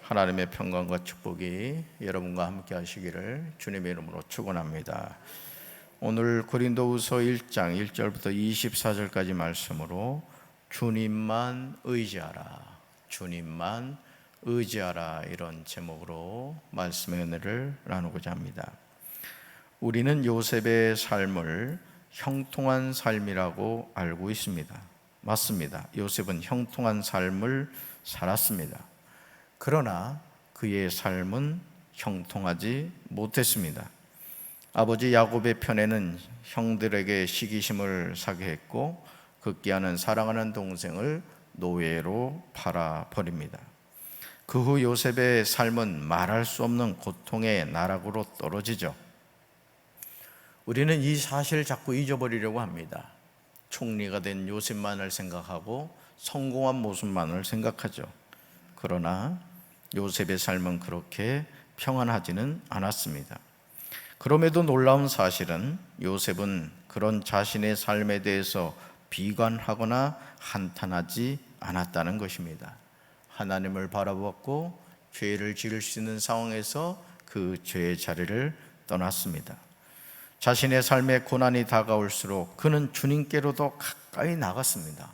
하나님의 평강과 축복이 여러분과 함께 하시기를 주님의 이름으로 축원합니다. 오늘 고린도후서 1장 1절부터 24절까지 말씀으로 주님만 의지하라, 주님만 의지하라, 이런 제목으로 말씀의 은혜를 나누고자 합니다. 우리는 요셉의 삶을 형통한 삶이라고 알고 있습니다. 맞습니다. 요셉은 형통한 삶을 살았습니다. 그러나 그의 삶은 형통하지 못했습니다. 아버지 야곱의 편에는 형들에게 시기심을 사게 했고 극기하는 사랑하는 동생을 노예로 팔아버립니다. 그 후 요셉의 삶은 말할 수 없는 고통의 나락으로 떨어지죠. 우리는 이 사실을 자꾸 잊어버리려고 합니다. 총리가 된 요셉만을 생각하고 성공한 모습만을 생각하죠. 그러나 요셉의 삶은 그렇게 평안하지는 않았습니다. 그럼에도 놀라운 사실은 요셉은 그런 자신의 삶에 대해서 비관하거나 한탄하지 않았다는 것입니다. 하나님을 바라보았고 죄를 지을 수 있는 상황에서 그 죄의 자리를 떠났습니다. 자신의 삶에 고난이 다가올수록 그는 주님께로 더 가까이 나갔습니다.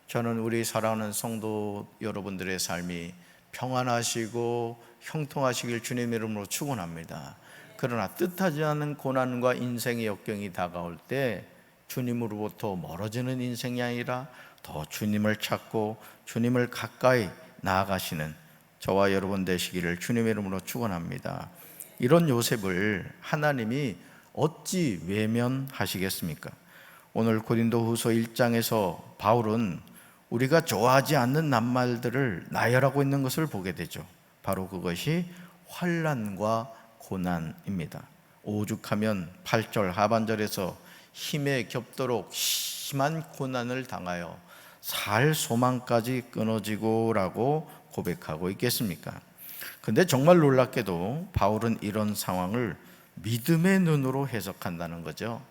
저는 우리 사랑하는 성도 여러분들의 삶이 평안하시고 형통하시길 주님의 이름으로 축원합니다. 그러나 뜻하지 않은 고난과 인생의 역경이 다가올 때 주님으로부터 멀어지는 인생이 아니라 더 주님을 찾고 주님을 가까이 나아가시는 저와 여러분 되시기를 주님의 이름으로 축원합니다. 이런 요셉을 하나님이 어찌 외면하시겠습니까? 오늘 고린도후서 1장에서 바울은 우리가 좋아하지 않는 낱말들을 나열하고 있는 것을 보게 되죠. 바로 그것이 환난과 고난입니다. 오죽하면 8절 하반절에서 힘에 겹도록 심한 고난을 당하여 살 소망까지 끊어지고 라고 고백하고 있겠습니까? 근데 정말 놀랍게도 바울은 이런 상황을 믿음의 눈으로 해석한다는 거죠.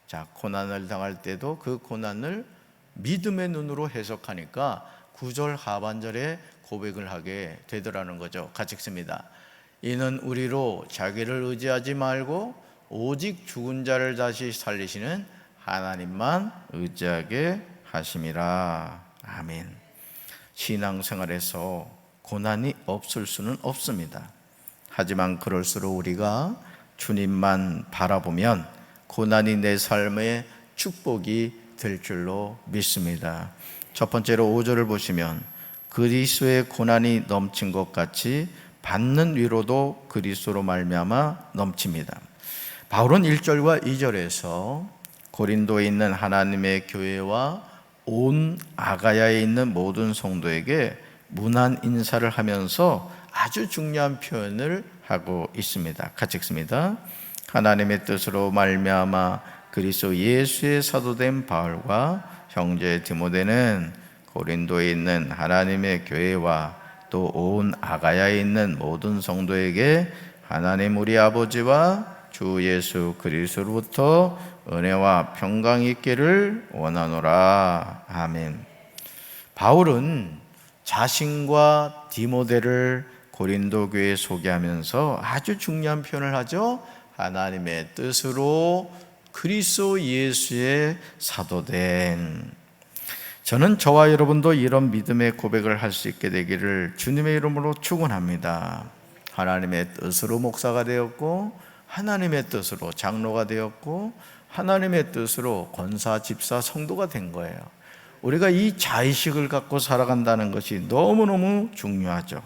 자, 고난을 당할 때도 그 고난을 믿음의 눈으로 해석하니까 9절 하반절에 고백을 하게 되더라는 거죠. 같이 읽습니다. 이는 우리로 자기를 의지하지 말고 오직 죽은 자를 다시 살리시는 하나님만 의지하게 하심이라. 아멘. 신앙생활에서 고난이 없을 수는 없습니다. 하지만 그럴수록 우리가 주님만 바라보면 고난이 내 삶의 축복이 될 줄로 믿습니다. 첫 번째로 5절을 보시면 그리스도의 고난이 넘친 것 같이 받는 위로도 그리스도로 말미암아 넘칩니다. 바울은 1절과 2절에서 고린도에 있는 하나님의 교회와 온 아가야에 있는 모든 성도에게 문안 인사를 하면서 아주 중요한 표현을 하고 있습니다. 같이 읽습니다. 하나님의 뜻으로 말미암아 그리스도 예수의 사도된 바울과 형제 디모데는 고린도에 있는 하나님의 교회와 또 온 아가야에 있는 모든 성도에게 하나님 우리 아버지와 주 예수 그리스도로부터 은혜와 평강이 있기를 원하노라. 아멘. 바울은 자신과 디모데를 고린도 교회에 소개하면서 아주 중요한 표현을 하죠. 하나님의 뜻으로 그리스도 예수의 사도된. 저는 저와 여러분도 이런 믿음의 고백을 할 수 있게 되기를 주님의 이름으로 축원합니다. 하나님의 뜻으로 목사가 되었고 하나님의 뜻으로 장로가 되었고 하나님의 뜻으로 권사, 집사, 성도가 된 거예요. 우리가 이 자의식을 갖고 살아간다는 것이 너무너무 중요하죠.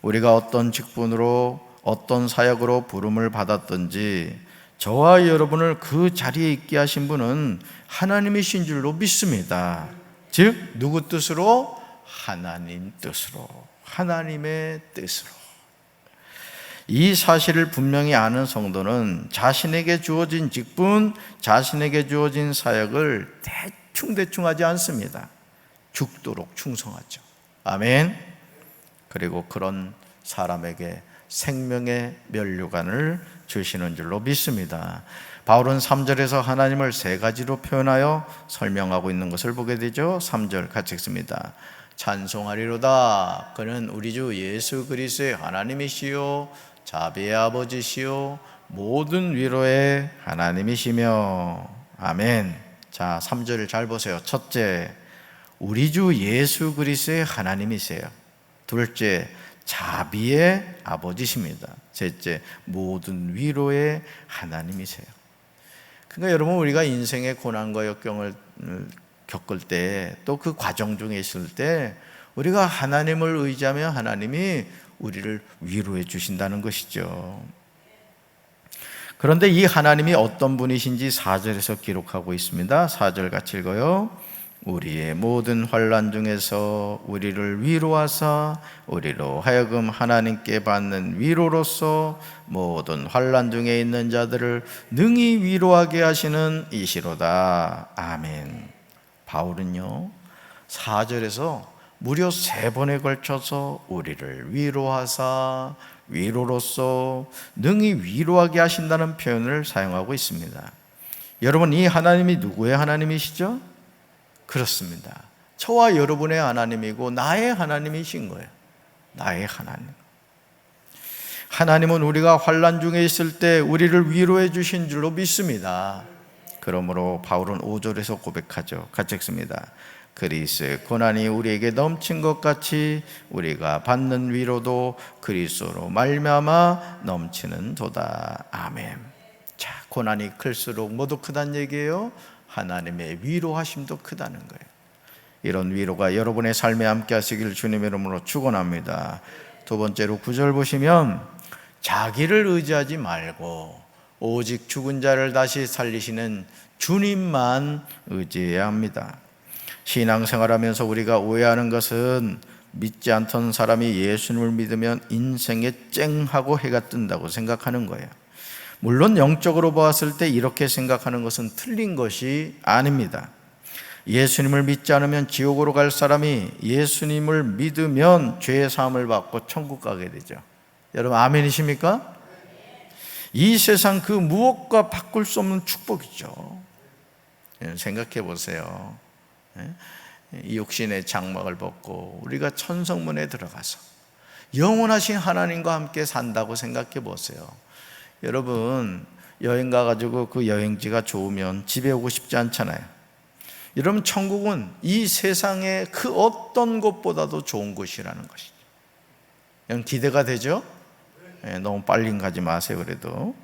우리가 어떤 직분으로 어떤 사역으로 부름을 받았든지 저와 여러분을 그 자리에 있게 하신 분은 하나님이신 줄로 믿습니다. 즉 누구 뜻으로? 하나님 뜻으로, 하나님의 뜻으로. 이 사실을 분명히 아는 성도는 자신에게 주어진 직분, 자신에게 주어진 사역을 대충 하지 않습니다. 죽도록 충성하죠. 아멘. 그리고 그런 사람에게 생명의 면류관을 주시는 줄로 믿습니다. 바울은 3절에서 하나님을 세 가지로 표현하여 설명하고 있는 것을 보게 되죠. 3절 같이 읽습니다. 찬송하리로다. 그는 우리 주 예수 그리스도의 하나님이시요 자비의 아버지시요 모든 위로의 하나님이시며. 아멘. 자, 3절을 잘 보세요. 첫째, 우리 주 예수 그리스도의 하나님이세요. 둘째, 자비의 아버지십니다. 셋째, 모든 위로의 하나님이세요. 그러니까 여러분, 우리가 인생의 고난과 역경을 겪을 때, 또 그 과정 중에 있을 때 우리가 하나님을 의지하며 하나님이 우리를 위로해 주신다는 것이죠. 그런데 이 하나님이 어떤 분이신지 4절에서 기록하고 있습니다. 4절 같이 읽어요. 우리의 모든 환난 중에서 우리를 위로하사 우리로 하여금 하나님께 받는 위로로서 모든 환난 중에 있는 자들을 능히 위로하게 하시는 이시로다. 아멘. 바울은요, 4절에서 무려 3번에 걸쳐서 우리를 위로하사 위로로서 능히 위로하게 하신다는 표현을 사용하고 있습니다. 여러분, 이 하나님이 누구의 하나님이시죠? 그렇습니다. 저와 여러분의 하나님이고 나의 하나님이신 거예요. 나의 하나님. 하나님은 우리가 환난 중에 있을 때 우리를 위로해 주신 줄로 믿습니다. 그러므로 바울은 5절에서 고백하죠. 같이 읽습니다. 그리스도의 고난이 우리에게 넘친 것 같이 우리가 받는 위로도 그리스도로 말미암아 넘치는 도다. 아멘. 자, 고난이 클수록 뭐도 크다는 얘기예요? 하나님의 위로하심도 크다는 거예요. 이런 위로가 여러분의 삶에 함께 하시길 주님의 이름으로 축원합니다. 두 번째로 9절 보시면 자기를 의지하지 말고 오직 죽은 자를 다시 살리시는 주님만 의지해야 합니다. 신앙생활하면서 우리가 오해하는 것은 믿지 않던 사람이 예수님을 믿으면 인생에 쨍하고 해가 뜬다고 생각하는 거예요. 물론 영적으로 보았을 때 이렇게 생각하는 것은 틀린 것이 아닙니다. 예수님을 믿지 않으면 지옥으로 갈 사람이 예수님을 믿으면 죄의 사함을 받고 천국 가게 되죠. 여러분 아멘이십니까? 이 세상 그 무엇과 바꿀 수 없는 축복이죠. 생각해 보세요. 이 육신의 장막을 벗고 우리가 천성문에 들어가서 영원하신 하나님과 함께 산다고 생각해 보세요. 여러분 여행 가가지고 그 여행지가 좋으면 집에 오고 싶지 않잖아요. 여러분 천국은 이 세상의 그 어떤 곳보다도 좋은 곳이라는 것이죠. 기대가 되죠? 너무 빨리 가지 마세요. 그래도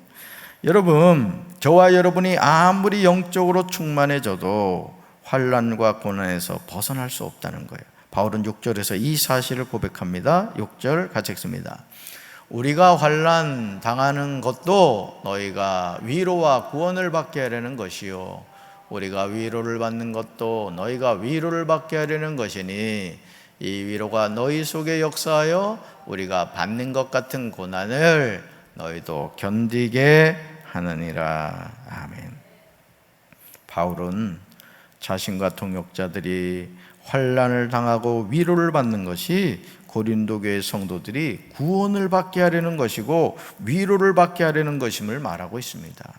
여러분, 저와 여러분이 아무리 영적으로 충만해져도 환난과 고난에서 벗어날 수 없다는 거예요. 바울은 6절에서 이 사실을 고백합니다. 6절 같이 읽습니다. 우리가 환난 당하는 것도 너희가 위로와 구원을 받게 하려는 것이요 우리가 위로를 받는 것도 너희가 위로를 받게 하려는 것이니 이 위로가 너희 속에 역사하여 우리가 받는 것 같은 고난을 너희도 견디게 하느니라. 아멘. 바울은 자신과 동역자들이 환난을 당하고 위로를 받는 것이 고린도 교회 성도들이 구원을 받게 하려는 것이고 위로를 받게 하려는 것임을 말하고 있습니다.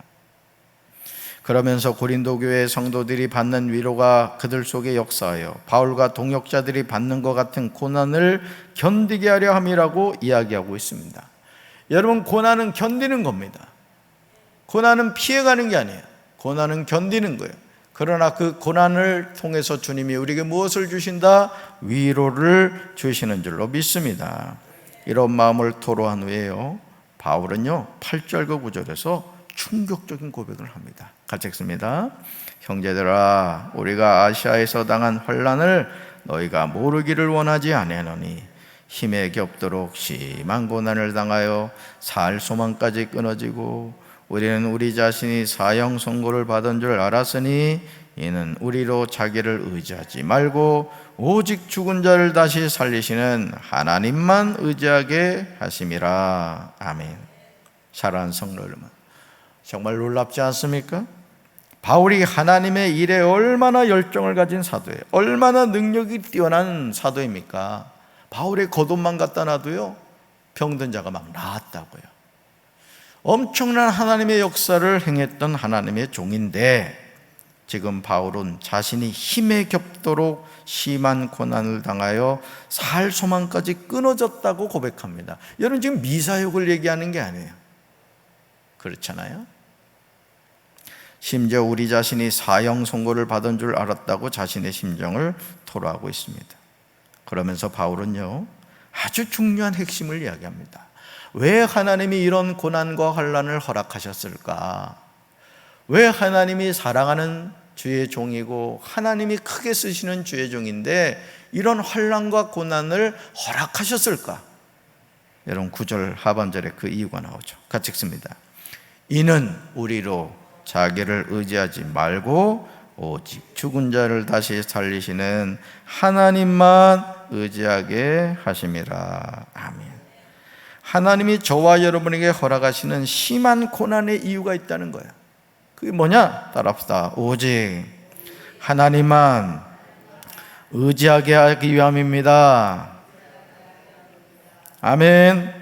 그러면서 고린도 교회 성도들이 받는 위로가 그들 속에 역사하여 바울과 동역자들이 받는 것 같은 고난을 견디게 하려 함이라고 이야기하고 있습니다. 여러분, 고난은 견디는 겁니다. 고난은 피해가는 게 아니에요. 고난은 견디는 거예요. 그러나 그 고난을 통해서 주님이 우리에게 무엇을 주신다? 위로를 주시는 줄로 믿습니다. 이런 마음을 토로한 후에요, 바울은요 8절과 9절에서 충격적인 고백을 합니다. 같이 읽습니다. 형제들아, 우리가 아시아에서 당한 환난을 너희가 모르기를 원하지 아니하노니 힘에 겹도록 심한 고난을 당하여 살 소망까지 끊어지고 우리는 우리 자신이 사형 선고를 받은 줄 알았으니 이는 우리로 자기를 의지하지 말고 오직 죽은 자를 다시 살리시는 하나님만 의지하게 하심이라. 아멘. 사랑하는 성도 여러분, 정말 놀랍지 않습니까? 바울이 하나님의 일에 얼마나 열정을 가진 사도예요. 얼마나 능력이 뛰어난 사도입니까? 바울의 겉옷만 갖다 놔도요 병든 자가 막 나았다고요. 엄청난 하나님의 역사를 행했던 하나님의 종인데 지금 바울은 자신이 힘에 겹도록 심한 고난을 당하여 살 소망까지 끊어졌다고 고백합니다. 여러분, 지금 미사역을 얘기하는 게 아니에요. 그렇잖아요. 심지어 우리 자신이 사형 선고를 받은 줄 알았다고 자신의 심정을 토로하고 있습니다. 그러면서 바울은요, 아주 중요한 핵심을 이야기합니다. 왜 하나님이 이런 고난과 환난을 허락하셨을까? 왜 하나님이 사랑하는 주의 종이고 하나님이 크게 쓰시는 주의 종인데 이런 환난과 고난을 허락하셨을까? 여러분, 9절 하반절에 그 이유가 나오죠. 같이 읽습니다. 이는 우리로 자기를 의지하지 말고 오직 죽은 자를 다시 살리시는 하나님만 의지하게 하심이라. 아멘. 하나님이 저와 여러분에게 허락하시는 심한 고난의 이유가 있다는 거예요. 그게 뭐냐? 따라합시다. 오직 하나님만 의지하게 하기 위함입니다. 아멘.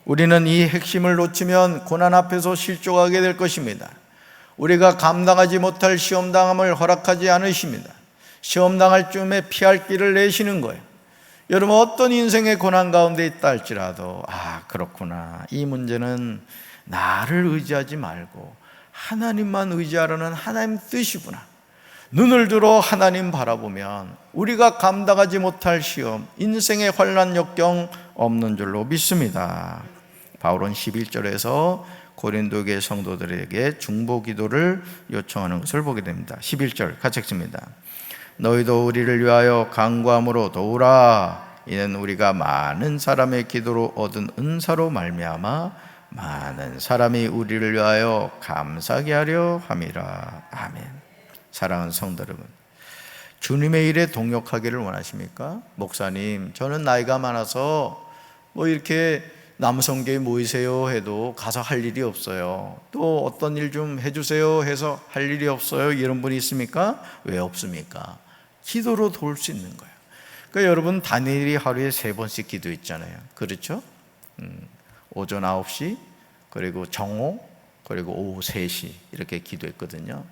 우리는 이 핵심을 놓치면 고난 앞에서 실족하게 될 것입니다. 우리가 감당하지 못할 시험당함을 허락하지 않으십니다. 시험당할 쯤에 피할 길을 내시는 거예요. 여러분, 어떤 인생의 고난 가운데 있다 할지라도 그렇구나, 이 문제는 나를 의지하지 말고 하나님만 의지하라는 하나님 뜻이구나. 눈을 들어 하나님 바라보면 우리가 감당하지 못할 시험, 인생의 환난 역경 없는 줄로 믿습니다. 바울은 11절에서 고린도 교회 성도들에게 중보 기도를 요청하는 것을 보게 됩니다. 11절 같이 읽습니다. 너희도 우리를 위하여 간구함으로 도우라. 이는 우리가 많은 사람의 기도로 얻은 은사로 말미암아 많은 사람이 우리를 위하여 감사하게 하려 함이라. 아멘. 사랑하는 성도 여러분, 주님의 일에 동역하기를 원하십니까? 목사님, 저는 나이가 많아서 이렇게 남성교회 모이세요 해도 가서 할 일이 없어요. 또 어떤 일 좀 해주세요 해서 할 일이 없어요. 이런 분이 있습니까? 왜 없습니까? 기도로 도울 수 있는 거예요. 그러니까 여러분, 다니엘이 하루에 3번씩 기도했잖아요. 그렇죠? 오전 9시, 그리고 정오, 그리고 오후 3시 이렇게 기도했거든요.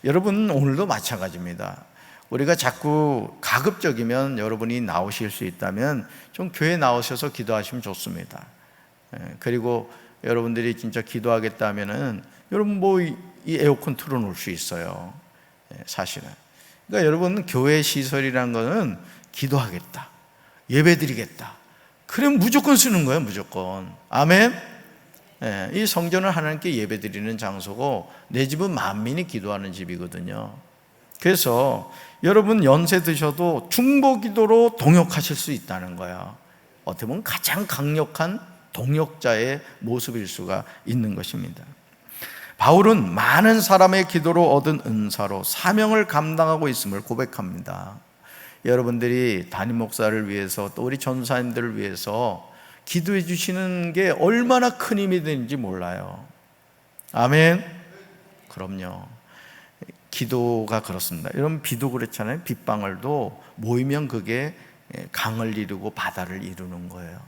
여러분, 오늘도 마찬가지입니다. 우리가 자꾸 가급적이면 여러분이 나오실 수 있다면 좀 교회 나오셔서 기도하시면 좋습니다. 그리고 여러분들이 진짜 기도하겠다면은 여러분 이 에어컨 틀어놓을 수 있어요. 사실은. 그러니까 여러분, 교회 시설이라는 거는 기도하겠다, 예배드리겠다, 그럼 무조건 쓰는 거예요. 무조건. 아멘. 이 성전은 하나님께 예배드리는 장소고 내 집은 만민이 기도하는 집이거든요. 그래서 여러분, 연세 드셔도 중보 기도로 동역하실 수 있다는 거예요. 어떻게 보면 가장 강력한 동역자의 모습일 수가 있는 것입니다. 바울은 많은 사람의 기도로 얻은 은사로 사명을 감당하고 있음을 고백합니다. 여러분들이 담임 목사를 위해서 또 우리 전사님들을 위해서 기도해 주시는 게 얼마나 큰 힘이 되는지 몰라요. 아멘. 그럼요. 기도가 그렇습니다. 여러분, 비도 그렇잖아요. 빗방울도 모이면 그게 강을 이루고 바다를 이루는 거예요.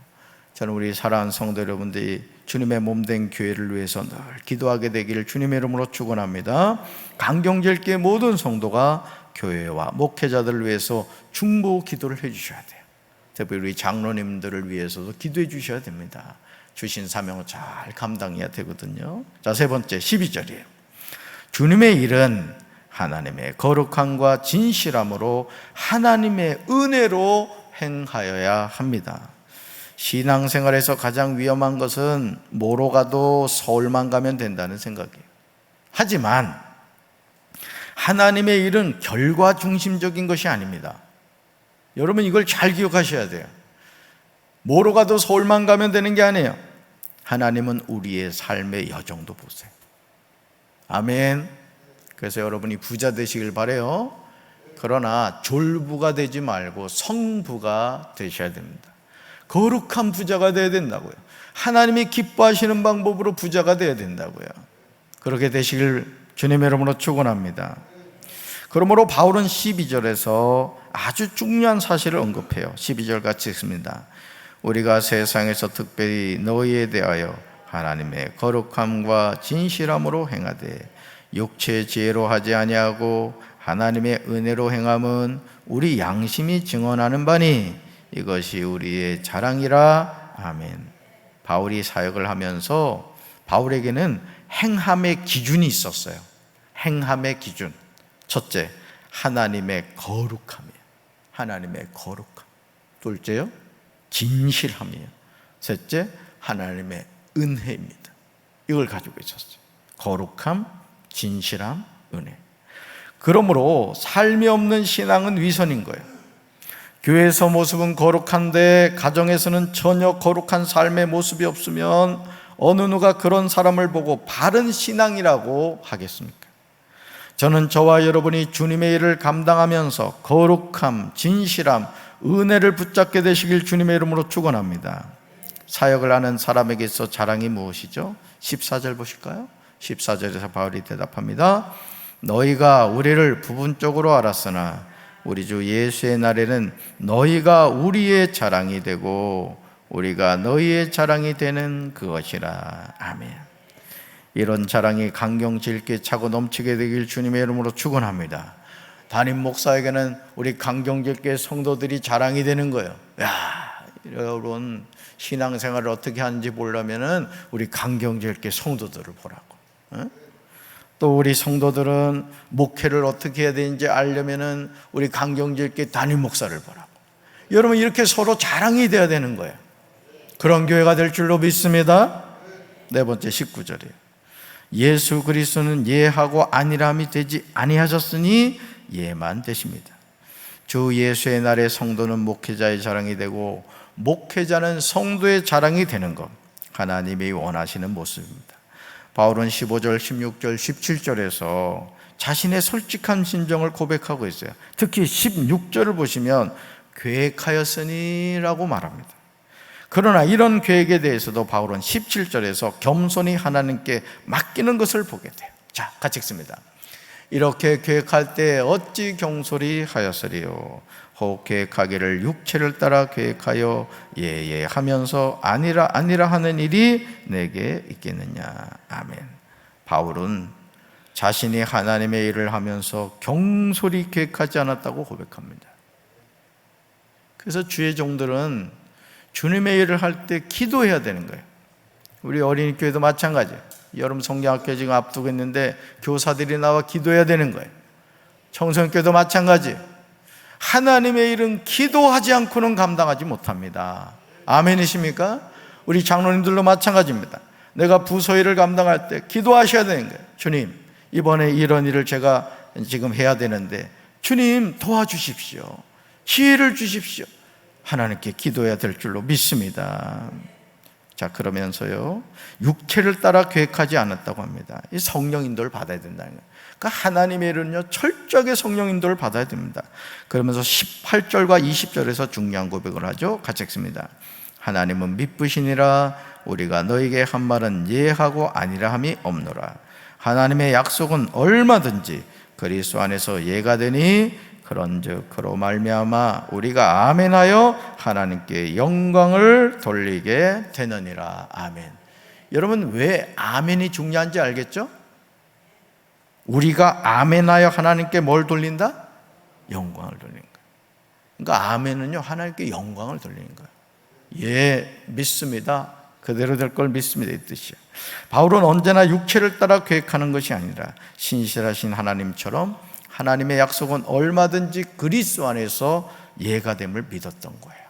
저는 우리 사랑하는 성도 여러분들이 주님의 몸된 교회를 위해서 늘 기도하게 되기를 주님의 이름으로 축원합니다. 강경제일교회 모든 성도가 교회와 목회자들을 위해서 중보 기도를 해주셔야 돼요. 특히 우리 장로님들을 위해서도 기도해 주셔야 됩니다. 주신 사명을 잘 감당해야 되거든요. 자, 3번째 12절이에요. 주님의 일은 하나님의 거룩함과 진실함으로 하나님의 은혜로 행하여야 합니다. 신앙생활에서 가장 위험한 것은 뭐로 가도 서울만 가면 된다는 생각이에요. 하지만 하나님의 일은 결과 중심적인 것이 아닙니다. 여러분, 이걸 잘 기억하셔야 돼요. 뭐로 가도 서울만 가면 되는 게 아니에요. 하나님은 우리의 삶의 여정도 보세요. 아멘. 그래서 여러분이 부자 되시길 바라요. 그러나 졸부가 되지 말고 성부가 되셔야 됩니다. 거룩한 부자가 되어야 된다고요. 하나님이 기뻐하시는 방법으로 부자가 되어야 된다고요. 그렇게 되시길 주님의 이름으로 축원합니다. 그러므로 바울은 12절에서 아주 중요한 사실을 언급해요. 12절 같이 읽습니다. 우리가 세상에서 특별히 너희에 대하여 하나님의 거룩함과 진실함으로 행하되 육체의 지혜로 하지 아니하고 하나님의 은혜로 행함은 우리 양심이 증언하는 바니 이것이 우리의 자랑이라. 아멘. 바울이 사역을 하면서 바울에게는 행함의 기준이 있었어요. 행함의 기준. 첫째, 하나님의 거룩함이에요. 하나님의 거룩함. 둘째요, 진실함이에요. 셋째, 하나님의 은혜입니다. 이걸 가지고 있었어요. 거룩함, 진실함, 은혜. 그러므로 삶이 없는 신앙은 위선인 거예요. 교회에서 모습은 거룩한데 가정에서는 전혀 거룩한 삶의 모습이 없으면 어느 누가 그런 사람을 보고 바른 신앙이라고 하겠습니까? 저는 저와 여러분이 주님의 일을 감당하면서 거룩함, 진실함, 은혜를 붙잡게 되시길 주님의 이름으로 축원합니다. 사역을 하는 사람에게 있어 자랑이 무엇이죠? 14절 보실까요? 14절에서 바울이 대답합니다. 너희가 우리를 부분적으로 알았으나 우리 주 예수의 날에는 너희가 우리의 자랑이 되고 우리가 너희의 자랑이 되는 그것이라. 아멘. 이런 자랑이 강경질게 차고 넘치게 되길 주님의 이름으로 축원합니다. 담임 목사에게는 우리 강경질게 성도들이 자랑이 되는 거예요. 야, 여러분 신앙생활을 어떻게 하는지 보려면은 우리 강경질게 성도들을 보라고. 어? 또 우리 성도들은 목회를 어떻게 해야 되는지 알려면은 우리 강경질게 담임 목사를 보라고. 여러분 이렇게 서로 자랑이 돼야 되는 거예요. 그런 교회가 될 줄로 믿습니다. 네 번째 19절이에요. 예수 그리스도는 예하고 아니람이 되지 아니하셨으니 예만 되십니다. 주 예수의 날에 성도는 목회자의 자랑이 되고 목회자는 성도의 자랑이 되는 것, 하나님이 원하시는 모습입니다. 바울은 15절, 16절, 17절에서 자신의 솔직한 심정을 고백하고 있어요. 특히 16절을 보시면 계획하였으니라고 말합니다. 그러나 이런 계획에 대해서도 바울은 17절에서 겸손히 하나님께 맡기는 것을 보게 돼요. 자, 같이 읽습니다. 이렇게 계획할 때 어찌 경솔히 하였으리요. 혹 계획하기를 육체를 따라 계획하여 예예 하면서 아니라 하는 일이 내게 있겠느냐. 아멘. 바울은 자신이 하나님의 일을 하면서 경솔히 계획하지 않았다고 고백합니다. 그래서 주의 종들은 주님의 일을 할 때 기도해야 되는 거예요. 우리 어린이 교회도 마찬가지예요. 여름 성경학교 지금 앞두고 있는데 교사들이 나와 기도해야 되는 거예요. 청소년교회도 마찬가지예요. 하나님의 일은 기도하지 않고는 감당하지 못합니다. 아멘이십니까? 우리 장로님들도 마찬가지입니다. 내가 부서일을 감당할 때 기도하셔야 되는 거예요. 주님, 이번에 이런 일을 제가 지금 해야 되는데 주님 도와주십시오. 지혜를 주십시오. 하나님께 기도해야 될 줄로 믿습니다. 자, 그러면서요, 육체를 따라 계획하지 않았다고 합니다. 이 성령 인도를 받아야 된다는 거예요. 그러니까 하나님의 일은요, 철저하게 성령 인도를 받아야 됩니다. 그러면서 18절과 20절에서 중요한 고백을 하죠. 같이 읽습니다. 하나님은 미쁘시니라. 우리가 너에게 한 말은 예하고 아니라 함이 없노라. 하나님의 약속은 얼마든지 그리스도 안에서 예가 되니 그런즉 그로 말미암아 우리가 아멘하여 하나님께 영광을 돌리게 되느니라. 아멘. 여러분 왜 아멘이 중요한지 알겠죠? 우리가 아멘하여 하나님께 뭘 돌린다? 영광을 돌리는 거예요. 그러니까 아멘은요, 하나님께 영광을 돌리는 거예요. 예, 믿습니다. 그대로 될 걸 믿습니다, 이 뜻이에요. 바울은 언제나 육체를 따라 계획하는 것이 아니라 신실하신 하나님처럼 하나님의 약속은 얼마든지 그리스도 안에서 예가됨을 믿었던 거예요.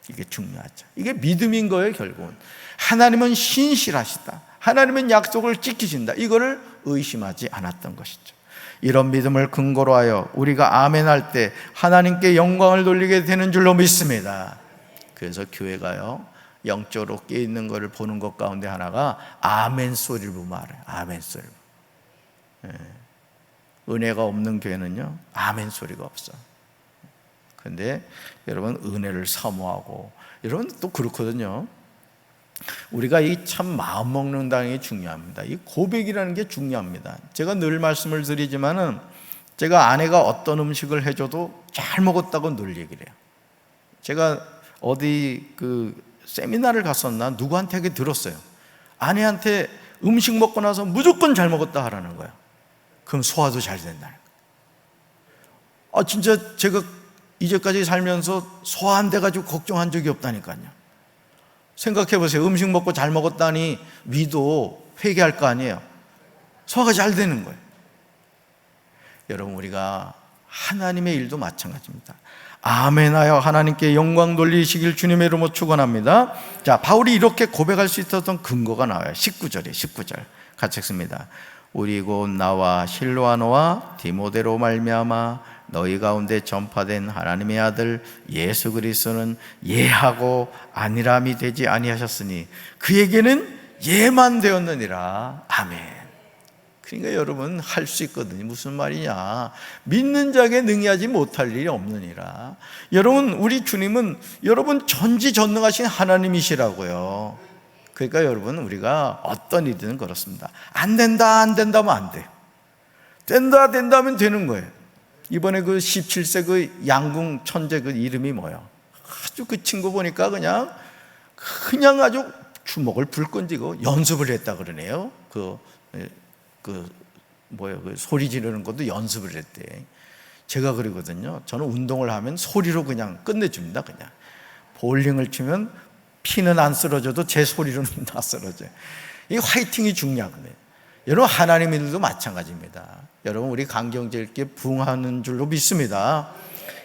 이게 중요하죠. 이게 믿음인 거예요. 결국은 하나님은 신실하시다, 하나님은 약속을 지키신다, 이거를 의심하지 않았던 것이죠. 이런 믿음을 근거로 하여 우리가 아멘할 때 하나님께 영광을 돌리게 되는 줄로 믿습니다. 그래서 교회가요, 영적으로 깨있는 것을 보는 것 가운데 하나가 아멘 소리를 보면 알아요. 아멘 소리. 은혜가 없는 교회는요, 아멘 소리가 없어. 근데 여러분 은혜를 사모하고, 여러분 또 그렇거든요. 우리가 이 참 마음 먹는 당이 중요합니다. 이 고백이라는 게 중요합니다. 제가 늘 말씀을 드리지만은 제가 아내가 어떤 음식을 해줘도 잘 먹었다고 늘 얘기를 해요. 제가 어디 그 세미나를 갔었나 누구한테 들었어요. 아내한테 음식 먹고 나서 무조건 잘 먹었다 하라는 거예요. 그럼 소화도 잘 된다는 거예요. 진짜 제가 이제까지 살면서 소화 안 돼가지고 걱정한 적이 없다니까요. 생각해 보세요. 음식 먹고 잘 먹었다니 위도 회개할 거 아니에요. 소화가 잘 되는 거예요. 여러분, 우리가 하나님의 일도 마찬가지입니다. 아멘하여 하나님께 영광 돌리시길 주님의 이름으로 축원합니다. 자, 바울이 이렇게 고백할 수 있었던 근거가 나와요. 19절 같이 읽습니다. 우리 곧 나와 실로아노와 디모데로 말미암아 너희 가운데 전파된 하나님의 아들 예수 그리스도는 예하고 아니람이 되지 아니하셨으니 그에게는 예만 되었느니라. 아멘. 그러니까 여러분, 할 수 있거든요. 무슨 말이냐, 믿는 자에게 능히하지 못할 일이 없느니라. 여러분, 우리 주님은 여러분 전지전능하신 하나님이시라고요. 그러니까 여러분, 우리가 어떤 일이든 그렇습니다. 안 된다 하면 안 돼요. 된다 하면 되는 거예요. 이번에 그 17세 그 양궁 천재 그 이름이 뭐야? 아주 그 친구 보니까 그냥 아주 주먹을 불 끈지고 연습을 했다 그러네요. 그 소리 지르는 것도 연습을 했대. 제가 그러거든요. 저는 운동을 하면 소리로 그냥 끝내줍니다. 그냥 볼링을 치면 피는 안 쓰러져도 제 소리로는 다 쓰러져요. 이 화이팅이 중요하거든요. 여러분, 하나님들도 마찬가지입니다. 여러분, 우리 강경제일께 부응하는 줄로 믿습니다.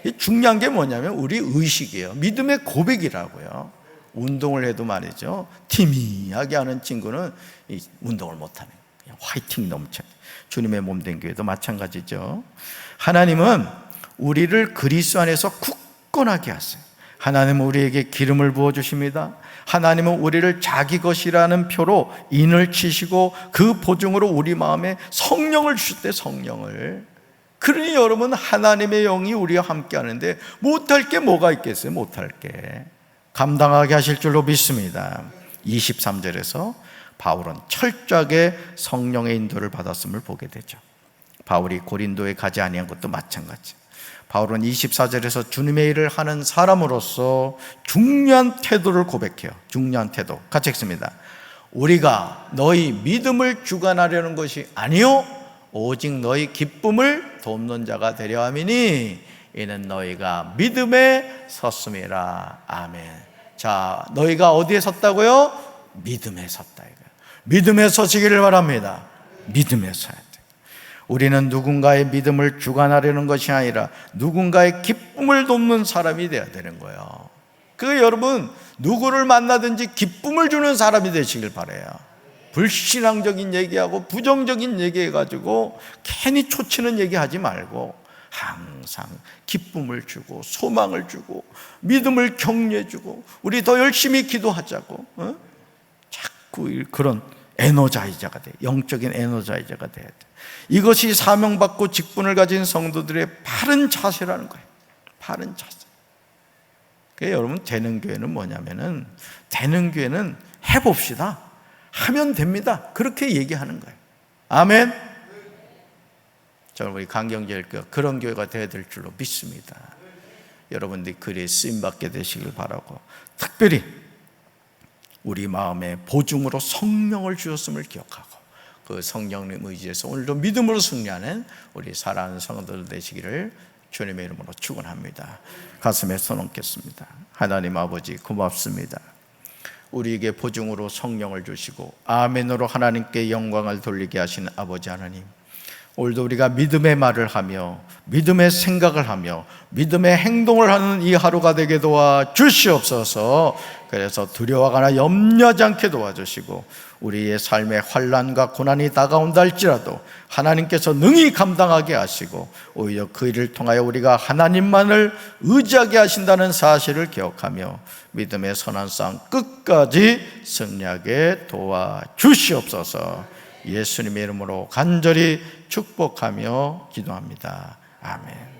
이 중요한 게 뭐냐면 우리 의식이에요. 믿음의 고백이라고요. 운동을 해도 말이죠, 티미하게 하는 친구는 이 운동을 못하는 거예요. 화이팅 넘쳐. 주님의 몸된 교회도 마찬가지죠. 하나님은 우리를 그리스도 안에서 굳건하게 하세요. 하나님은 우리에게 기름을 부어주십니다. 하나님은 우리를 자기 것이라는 표로 인을 치시고 그 보증으로 우리 마음에 성령을 주실 때 성령을. 그러니 여러분, 하나님의 영이 우리와 함께 하는데 못할 게 뭐가 있겠어요? 못할 게. 감당하게 하실 줄로 믿습니다. 23절에서 바울은 철저하게 성령의 인도를 받았음을 보게 되죠. 바울이 고린도에 가지 아니한 것도 마찬가지. 바울은 24절에서 주님의 일을 하는 사람으로서 중요한 태도를 고백해요. 중요한 태도 같이 읽습니다. 우리가 너희 믿음을 주관하려는 것이 아니요 오직 너희 기쁨을 돕는 자가 되려 함이니 이는 너희가 믿음에 섰음이라. 아멘. 자, 너희가 어디에 섰다고요? 믿음에 섰다 이거예요. 믿음에 서시기를 바랍니다. 믿음에 서야 돼요. 우리는 누군가의 믿음을 주관하려는 것이 아니라 누군가의 기쁨을 돕는 사람이 되어야 되는 거예요. 여러분, 누구를 만나든지 기쁨을 주는 사람이 되시길 바라요. 불신앙적인 얘기하고 부정적인 얘기해가지고 괜히 초치는 얘기하지 말고 항상 기쁨을 주고 소망을 주고 믿음을 격려해주고 우리 더 열심히 기도하자고 자꾸 그런 에너자이저가 돼. 영적인 에너자이저가 돼야 돼. 이것이 사명받고 직분을 가진 성도들의 바른 자세라는 거예요. 바른 자세. 그러니까 여러분, 되는 교회는 뭐냐면은, 되는 교회는 해봅시다. 하면 됩니다. 그렇게 얘기하는 거예요. 아멘. 저는 우리 강경제일교회 그런 교회가 되어야 될 줄로 믿습니다. 여러분들이 그리에 쓰임받게 되시길 바라고, 특별히 우리 마음에 보증으로 성령을 주셨음을 기억하고 그 성령님 의지에서 오늘도 믿음으로 승리하는 우리 사랑하는 성도들 되시기를 주님의 이름으로 축원합니다. 가슴에 손 얹겠습니다. 하나님 아버지, 고맙습니다. 우리에게 보증으로 성령을 주시고 아멘으로 하나님께 영광을 돌리게 하신 아버지 하나님, 오늘도 우리가 믿음의 말을 하며 믿음의 생각을 하며 믿음의 행동을 하는 이 하루가 되게 도와주시옵소서. 그래서 두려워하거나 염려하지 않게 도와주시고 우리의 삶에 환난과 고난이 다가온다 할지라도 하나님께서 능히 감당하게 하시고 오히려 그 일을 통하여 우리가 하나님만을 의지하게 하신다는 사실을 기억하며 믿음의 선한 싸움 끝까지 승리하게 도와주시옵소서. 예수님의 이름으로 간절히 축복하며 기도합니다. 아멘.